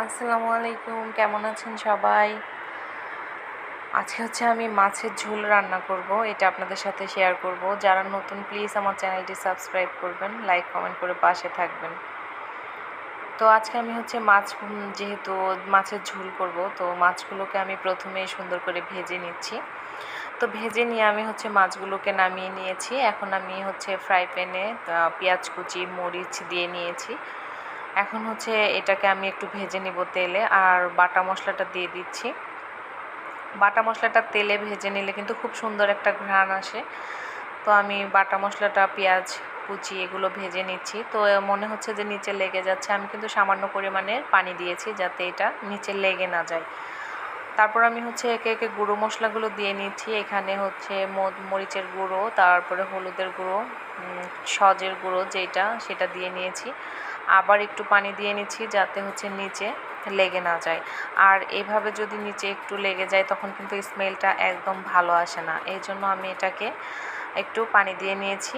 আসসালামু আলাইকুম, কেমন আছেন সবাই? আজকে হচ্ছে আমি মাছের ঝোল রান্না করব, এটা আপনাদের সাথে শেয়ার করব। যারা নতুন প্লিজ আমার চ্যানেলটি সাবস্ক্রাইব করবেন, লাইক কমেন্ট করে পাশে থাকবেন। তো আজকে আমি হচ্ছে যেহেতু মাছের ঝোল করব, তো মাছগুলোকে আমি প্রথমেই সুন্দর করে ভেজে নিচ্ছি। তো ভেজে নিয়ে আমি হচ্ছে মাছগুলোকে নামিয়ে নিয়েছি। এখন আমি হচ্ছে ফ্রাই প্যানে পেঁয়াজ কুচি মরিচ দিয়ে নিয়েছি। এখন হচ্ছে এটাকে আমি একটু ভেজে নিব তেলে, আর বাটা মশলাটা দিয়ে দিচ্ছি। বাটা মশলাটা তেলে ভেজে নিলে কিন্তু খুব সুন্দর একটা ঘ্রাণ আসে। তো আমি বাটা মশলাটা পেঁয়াজ কুচি এগুলো ভেজে নিচ্ছি। তো মনে হচ্ছে যে নিচে লেগে যাচ্ছে, আমি কিন্তু সামান্য পরিমাণে পানি দিয়েছি যাতে এটা নিচে লেগে না যায়। তারপর আমি হচ্ছে একে একে গুঁড়ো মশলাগুলো দিয়ে নিচ্ছি। এখানে হচ্ছে মরিচের গুঁড়ো, তারপরে হলুদের গুঁড়ো, সজের গুঁড়ো সেটা দিয়ে নিয়েছি। আবার একটু পানি দিয়ে নিচ্ছি যাতে হচ্ছে নিচে লেগে না যায়। আর এভাবে যদি নিচে একটু লেগে যায় তখন কিন্তু স্মেলটা একদম ভালো আসে না, এই জন্য আমি এটাকে একটু পানি দিয়ে নিয়েছি।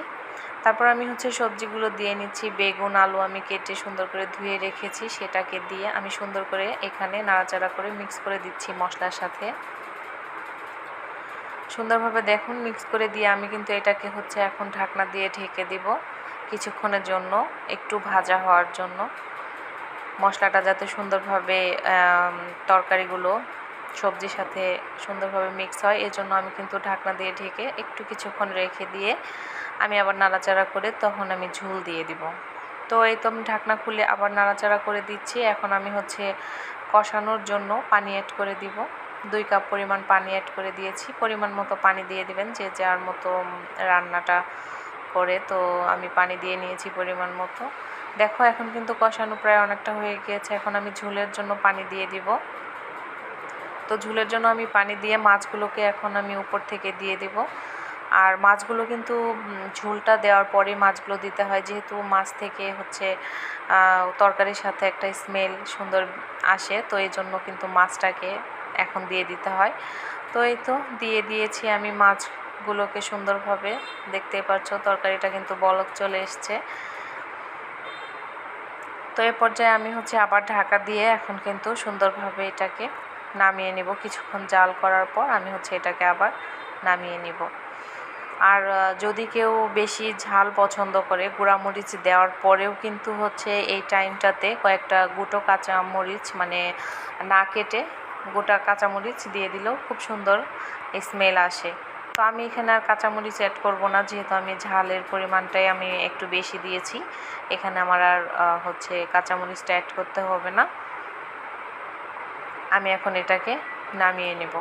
তারপর আমি হচ্ছে সবজিগুলো দিয়ে নিচ্ছি। বেগুন আলু আমি কেটে সুন্দর করে ধুয়ে রেখেছি, সেটাকে দিয়ে আমি সুন্দর করে এখানে নাড়াচাড়া করে মিক্স করে দিচ্ছি মশলার সাথে। সুন্দরভাবে দেখুন মিক্স করে দিয়ে আমি কিন্তু এটাকে হচ্ছে এখন ঢাকনা দিয়ে ঢেকে দিব কিছুক্ষণের জন্য, একটু ভাজা হওয়ার জন্য। মশলাটা যাতে সুন্দরভাবে তরকারিগুলো সবজির সাথে সুন্দরভাবে মিক্স হয়, এজন্য আমি কিন্তু ঢাকনা দিয়ে ঢেকে একটু কিছুক্ষণ রেখে দিয়ে আমি আবার নাড়াচাড়া করে তখন আমি ঝোল দিয়ে দিব। তো এই তো আমি ঢাকনা খুলে আবার নাড়াচাড়া করে দিচ্ছি। এখন আমি হচ্ছে কষানোর জন্য পানি অ্যাড করে দিব। 2 কাপ পরিমাণ পানি অ্যাড করে দিয়েছি। পরিমাণ মতো পানি দিয়ে দিবেন যে যার মতো রান্নাটা করে। তো আমি পানি দিয়ে নিয়েছি পরিমাণ মতো। দেখো এখন কিন্তু কষানো প্রায় অনেকটা হয়ে গিয়েছে। এখন আমি ঝোলের জন্য পানি দিয়ে দিব। তো ঝোলের জন্য আমি পানি দিয়ে মাছগুলোকে এখন আমি উপর থেকে দিয়ে দিব। আর মাছগুলো কিন্তু ঝোলটা দেওয়ার পরে মাছগুলো দিতে হয়, যেহেতু মাছ থেকে হচ্ছে তরকারির সাথে একটা স্মেল সুন্দর আসে, তো এই জন্য কিন্তু মাছটাকে এখন দিয়ে দিতে হয়। তো এই তো দিয়ে দিয়েছি আমি মাছগুলোকে সুন্দরভাবে। দেখতেই পাচ্ছ তরকারিটা কিন্তু বলক চলে এসছে। তো এই পর্যায়ে আমি হচ্ছে আবার ঢাকা দিয়ে এখন কিন্তু সুন্দরভাবে এটাকে নামিয়ে নিব। কিছুক্ষণ জাল করার পর আমি হচ্ছে এটাকে আবার নামিয়ে নিব। আর যদি কেউ বেশি ঝাল পছন্দ করে, গুঁড়ামরিচ দেওয়ার পরেও কিন্তু হচ্ছে এই টাইমটাতে কয়েকটা গোটা কাঁচামরিচ মানে না কেটে গোটা কাঁচামরিচ দিয়ে দিলেও খুব সুন্দর স্মেল আসে। তো আমি এখানে আর কাঁচামরিচ অ্যাড করব না, যেহেতু আমি ঝালের পরিমাণটাই আমি একটু বেশি দিয়েছি। এখানে আমার আর হচ্ছে কাঁচামরিচটা অ্যাড করতে হবে না। আমি এখন এটাকে নামিয়ে নেব।